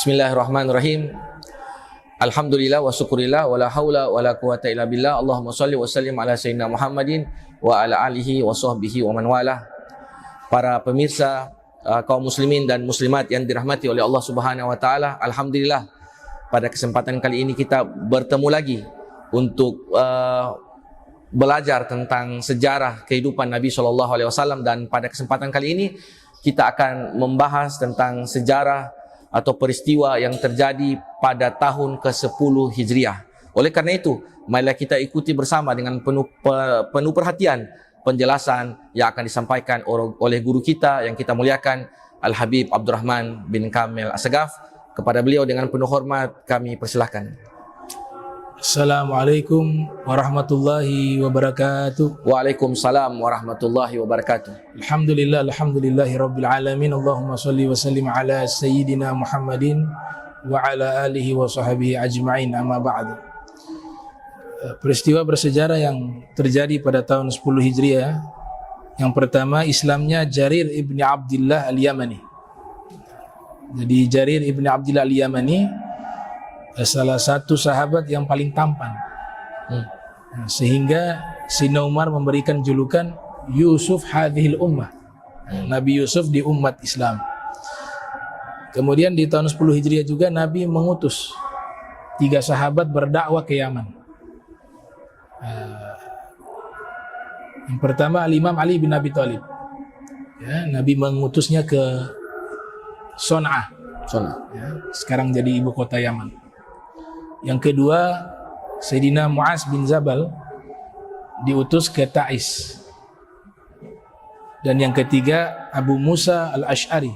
Bismillahirrahmanirrahim. Alhamdulillah wa syukurillah wa la haula wa la quwata illa billah. Allahumma salli wa sallim ala sayyidina Muhammadin wa ala alihi wa sahbihi wa man walah. Para pemirsa kaum muslimin dan muslimat yang dirahmati oleh Allah Subhanahu wa taala, alhamdulillah pada kesempatan kali ini kita bertemu lagi untuk belajar tentang sejarah kehidupan Nabi SAW, dan pada kesempatan kali ini kita akan membahas tentang sejarah atau peristiwa yang terjadi pada tahun ke-10 Hijriah. Oleh karena itu, marilah kita ikuti bersama dengan penuh perhatian penjelasan yang akan disampaikan oleh guru kita yang kita muliakan, Al-Habib Abdurrahman bin Kamil Assegaf. Kepada beliau dengan penuh hormat kami persilahkan. Assalamualaikum warahmatullahi wabarakatuh. Waalaikumsalam warahmatullahi wabarakatuh. Alhamdulillahi rabbil alamin. Allahumma salli wa sallim ala sayyidina Muhammadin wa ala alihi wa sahbihi ajma'in, amma ba'du. Peristiwa bersejarah yang terjadi pada tahun 10 Hijriah. Yang pertama, Islamnya Jarir ibn Abdullah al-Yamani. Jadi Jarir ibn Abdullah al-Yamani salah satu sahabat yang paling tampan, sehingga Sayyidina Umar memberikan julukan Yusuf hadhil ummah, Nabi Yusuf di umat Islam. Kemudian di tahun 10 Hijriah juga Nabi mengutus 3 sahabat berdakwah ke Yaman. Yang pertama Al-Imam Ali bin Abi Thalib, Nabi mengutusnya ke Son'ah, sekarang jadi ibu kota Yaman. Yang kedua, Sayyidina Mu'az bin Jabal diutus ke Ta'is. Dan yang ketiga, Abu Musa al-Ash'ari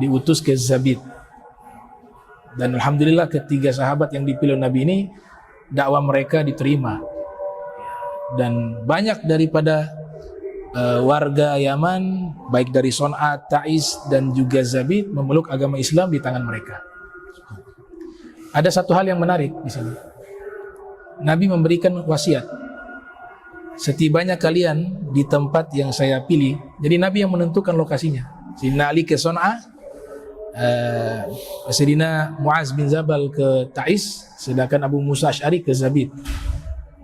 diutus ke Zabid. Dan alhamdulillah ketiga sahabat yang dipilih Nabi ini, dakwah mereka diterima. Dan banyak daripada warga Yaman, baik dari Son'a, Ta'is, dan juga Zabid, memeluk agama Islam di tangan mereka. Ada satu hal yang menarik di sini. Nabi memberikan wasiat. Setibanya kalian di tempat yang saya pilih, jadi Nabi yang menentukan lokasinya. Sayyidina Ali ke Son'a, Sayyidina Mu'az bin Jabal ke Ta'is, sedangkan Abu Musa Ash'ari ke Zabid.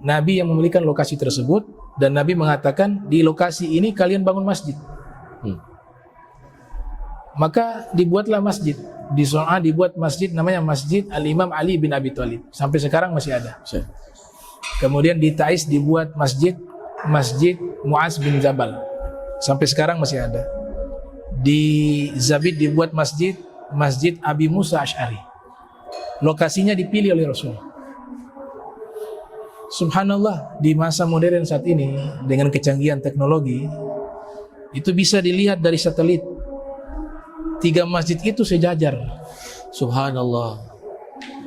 Nabi yang memiliki lokasi tersebut, dan Nabi mengatakan di lokasi ini kalian bangun masjid. Maka dibuatlah masjid. Di Son'a dibuat masjid namanya Masjid Al-Imam Ali bin Abi Thalib. Sampai sekarang masih ada. Kemudian di Ta'is dibuat Masjid Mu'az bin Jabal. Sampai sekarang masih ada. Di Zabid dibuat Masjid Abi Musa Ash'ari. Lokasinya dipilih oleh Rasul. Subhanallah, di masa modern saat ini dengan kecanggihan teknologi, itu bisa dilihat dari satelit. 3 masjid itu sejajar. Subhanallah.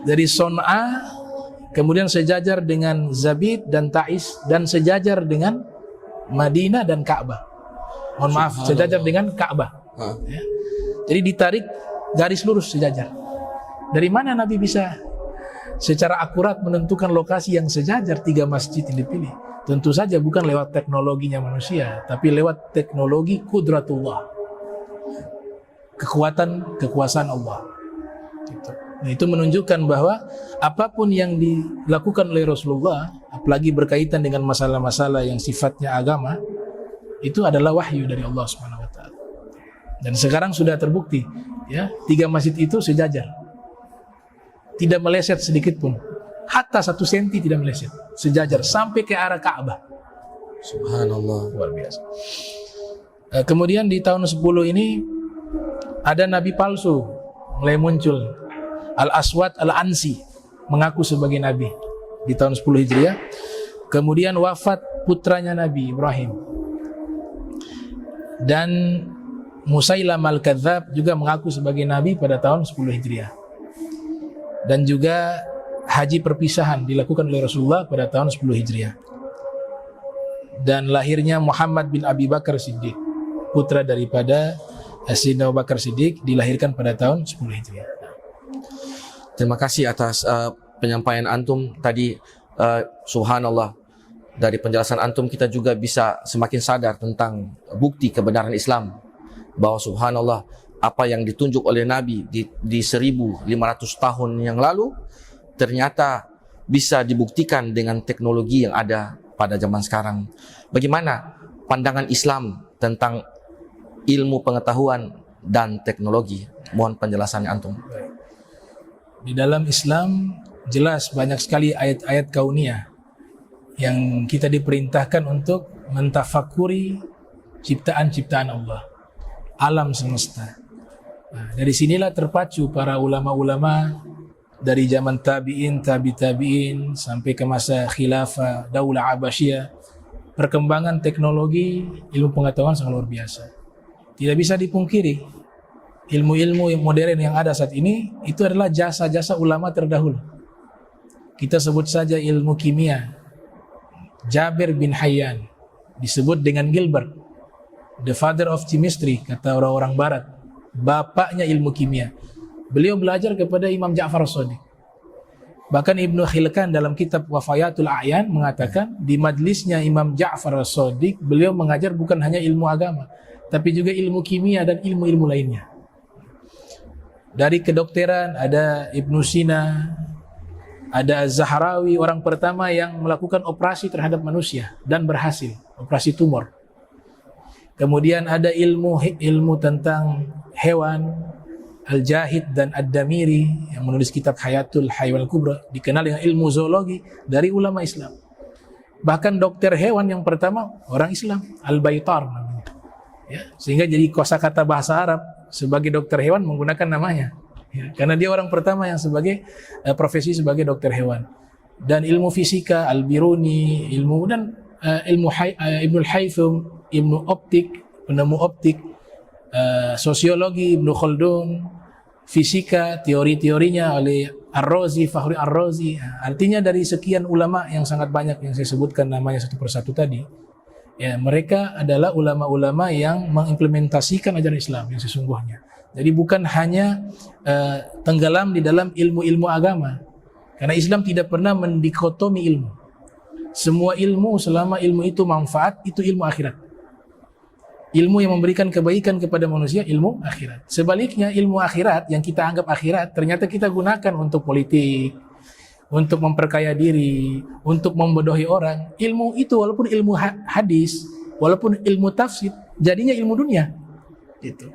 Dari Son'a, kemudian sejajar dengan Zabid dan Ta'is, dan sejajar dengan Madinah dan Ka'bah. Mohon maaf, sejajar dengan Ka'bah. Ya. Jadi ditarik garis lurus sejajar. Dari mana Nabi bisa secara akurat menentukan lokasi yang sejajar 3 masjid yang dipilih? Tentu saja bukan lewat teknologinya manusia, tapi lewat teknologi kudratullah, kekuasaan Allah. Nah, itu menunjukkan bahwa apapun yang dilakukan oleh Rasulullah, apalagi berkaitan dengan masalah-masalah yang sifatnya agama, itu adalah wahyu dari Allah Subhanahu wa taala. Dan sekarang sudah terbukti, 3 masjid itu sejajar. Tidak meleset sedikit pun. Hatta 1 senti tidak meleset. Sejajar sampai ke arah Ka'bah. Subhanallah. Luar biasa. Kemudian di tahun 10 ini ada nabi palsu mulai muncul. Al-Aswad Al-Ansi mengaku sebagai nabi di tahun 10 Hijriah. Kemudian wafat putranya Nabi Ibrahim. Dan Musailam Al-Kadzab juga mengaku sebagai nabi pada tahun 10 Hijriah. Dan juga haji perpisahan dilakukan oleh Rasulullah pada tahun 10 Hijriah. Dan lahirnya Muhammad bin Abi Bakar Siddiq, putra daripada Sayyidina Abu Bakar Siddiq, dilahirkan pada tahun 10 Hijriah. Terima kasih atas penyampaian antum tadi. Subhanallah, dari penjelasan antum kita juga bisa semakin sadar tentang bukti kebenaran Islam, bahwa subhanallah apa yang ditunjuk oleh Nabi di 1500 tahun yang lalu ternyata bisa dibuktikan dengan teknologi yang ada pada zaman sekarang. Bagaimana pandangan Islam tentang ilmu pengetahuan dan teknologi? Mohon penjelasannya antum. Di dalam Islam jelas banyak sekali ayat-ayat kauniyah yang kita diperintahkan untuk mentafakuri ciptaan-ciptaan Allah, alam semesta. Nah, dari sinilah terpacu para ulama-ulama dari zaman tabi'in, tabi'in sampai ke masa khilafah, daulah Abbasiyah. Perkembangan teknologi, ilmu pengetahuan sangat luar biasa. Tidak bisa dipungkiri, ilmu-ilmu modern yang ada saat ini itu adalah jasa-jasa ulama terdahulu. Kita sebut saja ilmu kimia. Jabir bin Hayyan disebut dengan Gilbert, the father of chemistry, kata orang-orang barat, bapaknya ilmu kimia. Beliau belajar kepada Imam Ja'far as-Shadiq. Bahkan Ibnu Khilkan dalam kitab Wafayatul A'yan mengatakan di majlisnya Imam Ja'far as-Shadiq beliau mengajar bukan hanya ilmu agama, tapi juga ilmu kimia dan ilmu-ilmu lainnya. Dari kedokteran ada Ibnu Sina, ada Az-Zahrawi, orang pertama yang melakukan operasi terhadap manusia dan berhasil, operasi tumor. Kemudian ada ilmu tentang hewan, Al-Jahid dan Ad-Damiri yang menulis kitab Hayatul Haywan Kubra, dikenal dengan ilmu zoologi dari ulama Islam. Bahkan dokter hewan yang pertama orang Islam, Al-Baitar namanya. Ya, sehingga jadi kosakata bahasa Arab sebagai dokter hewan menggunakan namanya. Ya, karena dia orang pertama yang sebagai profesi sebagai dokter hewan. Dan ilmu fisika, Al-Biruni, ilmu Ibnul Haythum, ilmu optik, penemu optik, sosiologi Ibnu Khaldun, fisika, teori-teorinya oleh Ar-Razi, Fakhri Ar-Razi. Artinya dari sekian ulama yang sangat banyak yang saya sebutkan namanya satu persatu tadi, ya mereka adalah ulama-ulama yang mengimplementasikan ajaran Islam yang sesungguhnya. Jadi bukan hanya tenggelam di dalam ilmu-ilmu agama, karena Islam tidak pernah mendikotomi ilmu. Semua ilmu selama ilmu itu manfaat, itu ilmu akhirat. Ilmu yang memberikan kebaikan kepada manusia, ilmu akhirat. Sebaliknya ilmu akhirat yang kita anggap akhirat ternyata kita gunakan untuk politik, untuk memperkaya diri, untuk membodohi orang. Ilmu itu walaupun ilmu hadis, walaupun ilmu tafsir, jadinya ilmu dunia. Gitu.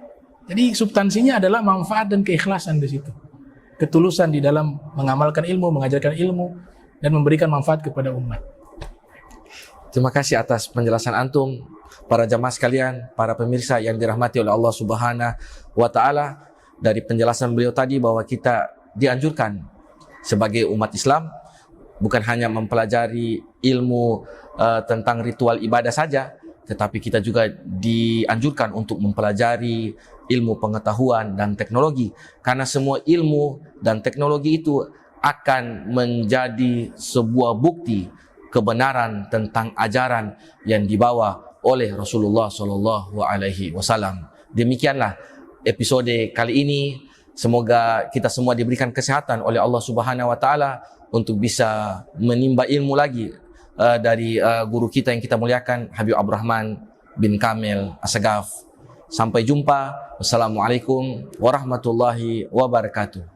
Jadi substansinya adalah manfaat dan keikhlasan di situ. Ketulusan di dalam mengamalkan ilmu, mengajarkan ilmu, dan memberikan manfaat kepada umat. Terima kasih atas penjelasan antum, para jamaah sekalian, para pemirsa yang dirahmati oleh Allah Subhanahu wa taala. Dari penjelasan beliau tadi bahwa kita dianjurkan sebagai umat Islam bukan hanya mempelajari ilmu tentang ritual ibadah saja, tetapi kita juga dianjurkan untuk mempelajari ilmu pengetahuan dan teknologi, karena semua ilmu dan teknologi itu akan menjadi sebuah bukti kebenaran tentang ajaran yang dibawa oleh Rasulullah Shallallahu Alaihi Wasallam. Demikianlah episode kali ini. Semoga kita semua diberikan kesehatan oleh Allah Subhanahu Wa Taala untuk bisa menimba ilmu lagi dari guru kita yang kita muliakan, Habib Abdurrahman bin Kamil As-Sagaf. Sampai jumpa. Wassalamualaikum warahmatullahi wabarakatuh.